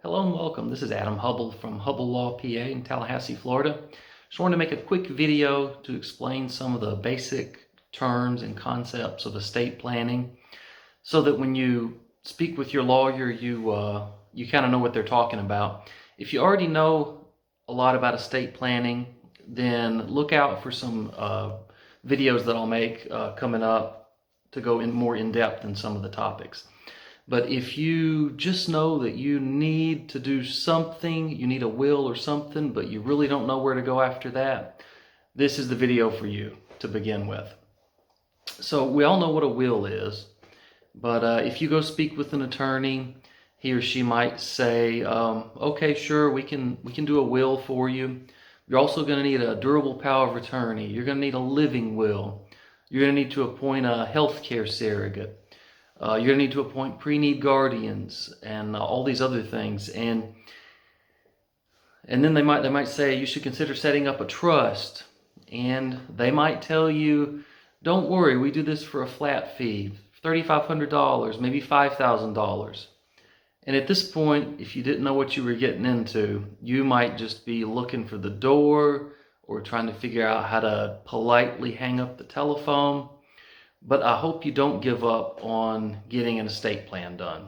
Hello and welcome. This is Adam Hubble from Hubble Law PA in Tallahassee, Florida. Just wanted to make a quick video to explain some of the basic terms and concepts of estate planning so that when you speak with your lawyer, you kind of know what they're talking about. If you already know a lot about estate planning, then look out for some videos that I'll make coming up to go in more in depth in some of the topics. But if you just know that you need to do something, you need a will or something, but you really don't know where to go after that, this is the video for you to begin with. So we all know what a will is, but if you go speak with an attorney, he or she might say, okay, sure, we can do a will for you. You're also going to need a durable power of attorney. You're going to need a living will. You're going to need to appoint a healthcare surrogate. You're going to need to appoint pre-need guardians and all these other things. And then they might say you should consider setting up a trust. And they might tell you, don't worry, we do this for a flat fee, $3,500, maybe $5,000. And at this point, if you didn't know what you were getting into, you might just be looking for the door or trying to figure out how to politely hang up the telephone. But I hope you don't give up on getting an estate plan done,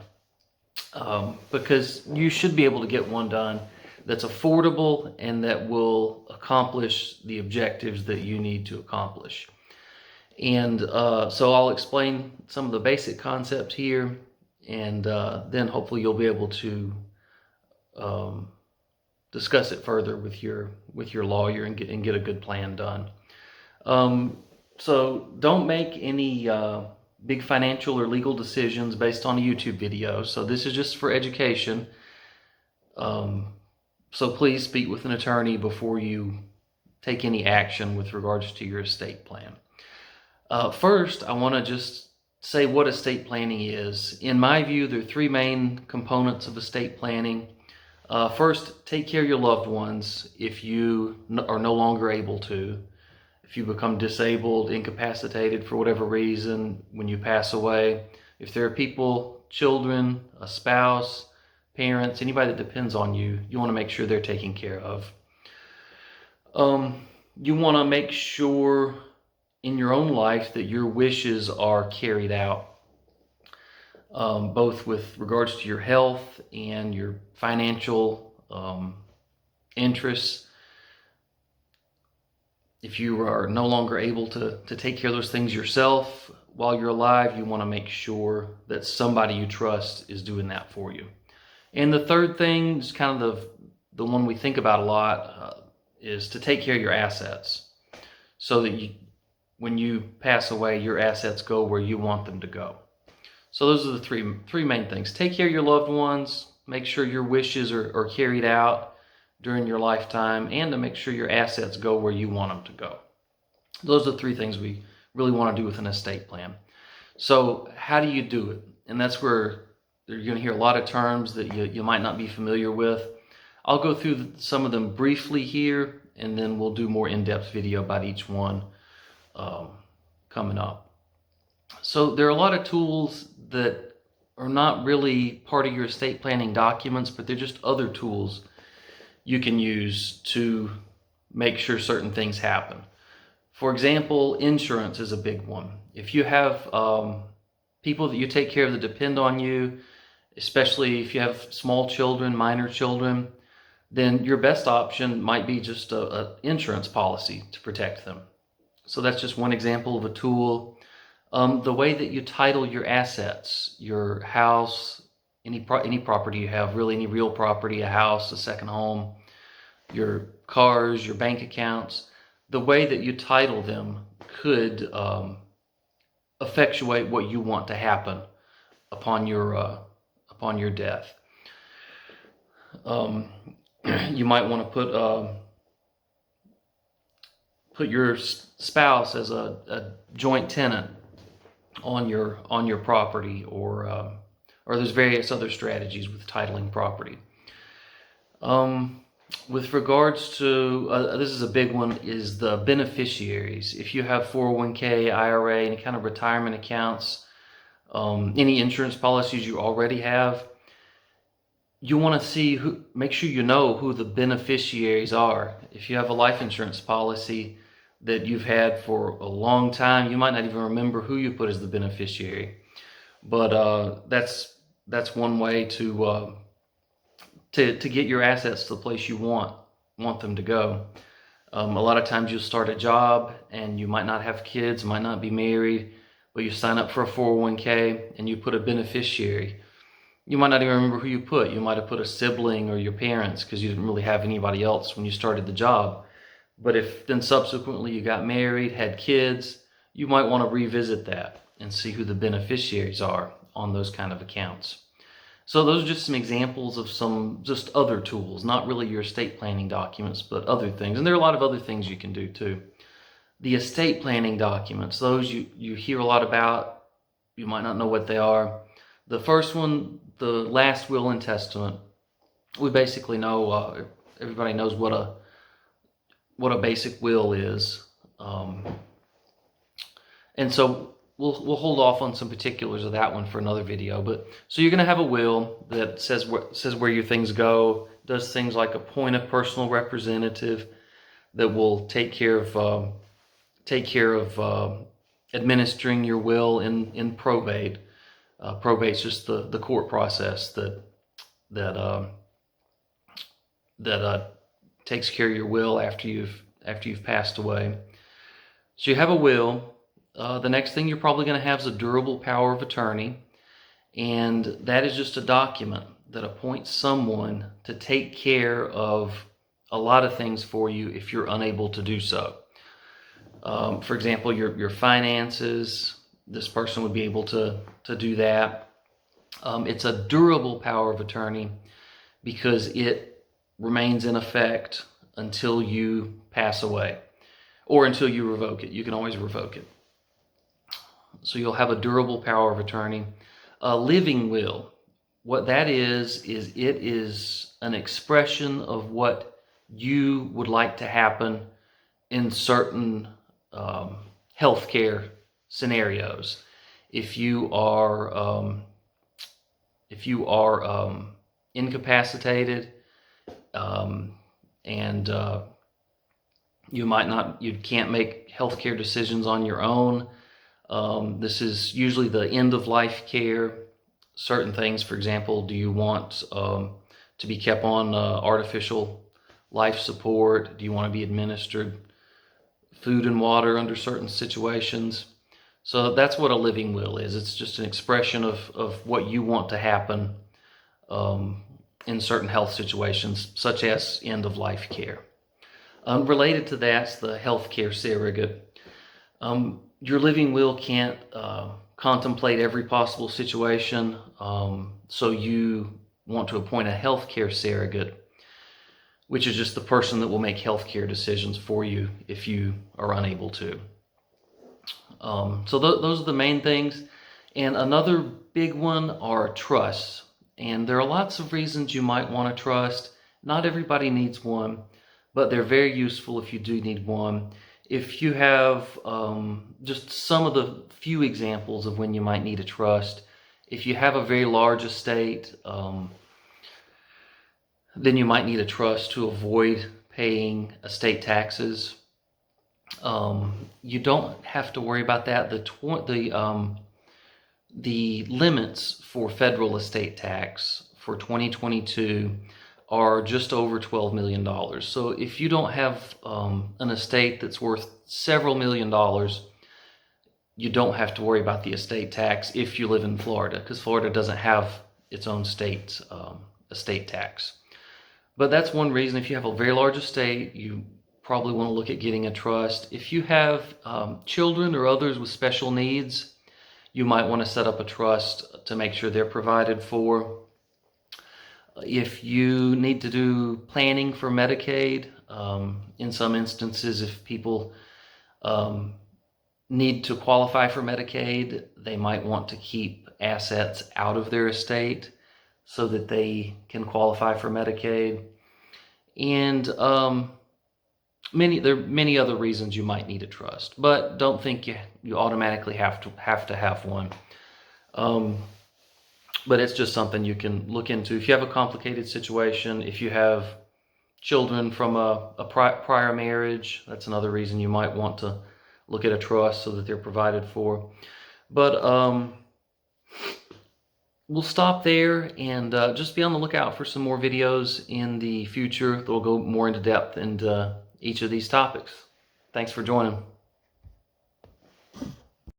because you should be able to get one done that's affordable and that will accomplish the objectives that you need to accomplish. And so I'll explain some of the basic concepts here, and then hopefully you'll be able to discuss it further with your lawyer and get a good plan done. So don't make any big financial or legal decisions based on a YouTube video. So this is just for education. So please speak with an attorney before you take any action with regards to your estate plan. First, I want to just say what estate planning is. In my view, there are three main components of estate planning. First, take care of your loved ones if you are no longer able to. If you become disabled, incapacitated for whatever reason, when you pass away, if there are people, children, a spouse, parents, anybody that depends on you, you want to make sure they're taken care of. You want to make sure in your own life that your wishes are carried out, both with regards to your health and your financial interests. If you are no longer able to take care of those things yourself while you're alive, you want to make sure that somebody you trust is doing that for you. And the third thing is kind of the one we think about a lot, is to take care of your assets so that when you pass away, your assets go where you want them to go. So those are the three main things. Take care of your loved ones, make sure your wishes are carried out during your lifetime, and to make sure your assets go where you want them to go. Those are the three things we really want to do with an estate plan. So how do you do it? And that's where you're going to hear a lot of terms that you might not be familiar with. I'll go through some of them briefly here, and then we'll do more in-depth video about each one coming up. So there are a lot of tools that are not really part of your estate planning documents, but they're just other tools you can use to make sure certain things happen. For example, insurance is a big one. If you have people that you take care of that depend on you, especially if you have small children, minor children, then your best option might be just an insurance policy to protect them. So that's just one example of a tool. The way that you title your assets, your house, any property you have, really any real property, a house, a second home, your cars, your bank accounts, the way that you title them could effectuate what you want to happen upon your death. You might want to put your spouse as a joint tenant on your property, or there's various other strategies with titling property. With regards to, this is a big one, is the beneficiaries. If you have 401k, IRA, any kind of retirement accounts, any insurance policies you already have, you want to see make sure you know who the beneficiaries are. If you have a life insurance policy that you've had for a long time, you might not even remember who you put as the beneficiary. But that's one way to get your assets to the place you want them to go. A lot of times you'll start a job and you might not have kids, might not be married, but you sign up for a 401k and you put a beneficiary. You might not even remember who you put. You might have put a sibling or your parents because you didn't really have anybody else when you started the job. But if then subsequently you got married, had kids, you might want to revisit that and see who the beneficiaries are on those kind of accounts. So those are just some examples of some just other tools, not really your estate planning documents, but other things. And there are a lot of other things you can do too. The estate planning documents, those you hear a lot about, you might not know what they are. The first one, the last will and testament, we basically know, everybody knows what a basic will is. And so we'll hold off on some particulars of that one for another video. But so you're going to have a will that says where your things go, does things like appoint a personal representative that will take care of administering your will in probate. Probate's just the court process that takes care of your will after you've passed away. So you have a will. The next thing you're probably going to have is a durable power of attorney, and that is just a document that appoints someone to take care of a lot of things for you if you're unable to do so. For example, your finances, this person would be able to do that. It's a durable power of attorney because it remains in effect until you pass away or until you revoke it. You can always revoke it. So you'll have a durable power of attorney. A living will, what that is it is an expression of what you would like to happen in certain healthcare scenarios. If you are incapacitated and you can't make healthcare decisions on your own. This is usually the end of life care. Certain things, for example, do you want to be kept on artificial life support? Do you want to be administered food and water under certain situations? So that's what a living will is. It's just an expression of what you want to happen in certain health situations, such as end of life care. Related to that's the healthcare surrogate. Your living will can't contemplate every possible situation, so you want to appoint a healthcare surrogate, which is just the person that will make healthcare decisions for you if you are unable to. So those are the main things. And another big one are trusts. And there are lots of reasons you might want a trust. Not everybody needs one, but they're very useful if you do need one. If you have just some of the few examples of when you might need a trust, if you have a very large estate, then you might need a trust to avoid paying estate taxes. You don't have to worry about that. The limits for federal estate tax for 2022 are just over $12 million. So if you don't have an estate that's worth several $million, you don't have to worry about the estate tax if you live in Florida, because Florida doesn't have its own state estate tax. But that's one reason. If you have a very large estate, you probably want to look at getting a trust. If you have children or others with special needs, you might want to set up a trust to make sure they're provided for. If you need to do planning for Medicaid, in some instances, if people need to qualify for Medicaid, they might want to keep assets out of their estate so that they can qualify for Medicaid. And there are many other reasons you might need a trust, but don't think you automatically have to have one. but it's just something you can look into. If you have a complicated situation, if you have children from a prior marriage, that's another reason you might want to look at a trust so that they're provided for. But we'll stop there and just be on the lookout for some more videos in the future that will go more into depth into each of these topics. Thanks for joining.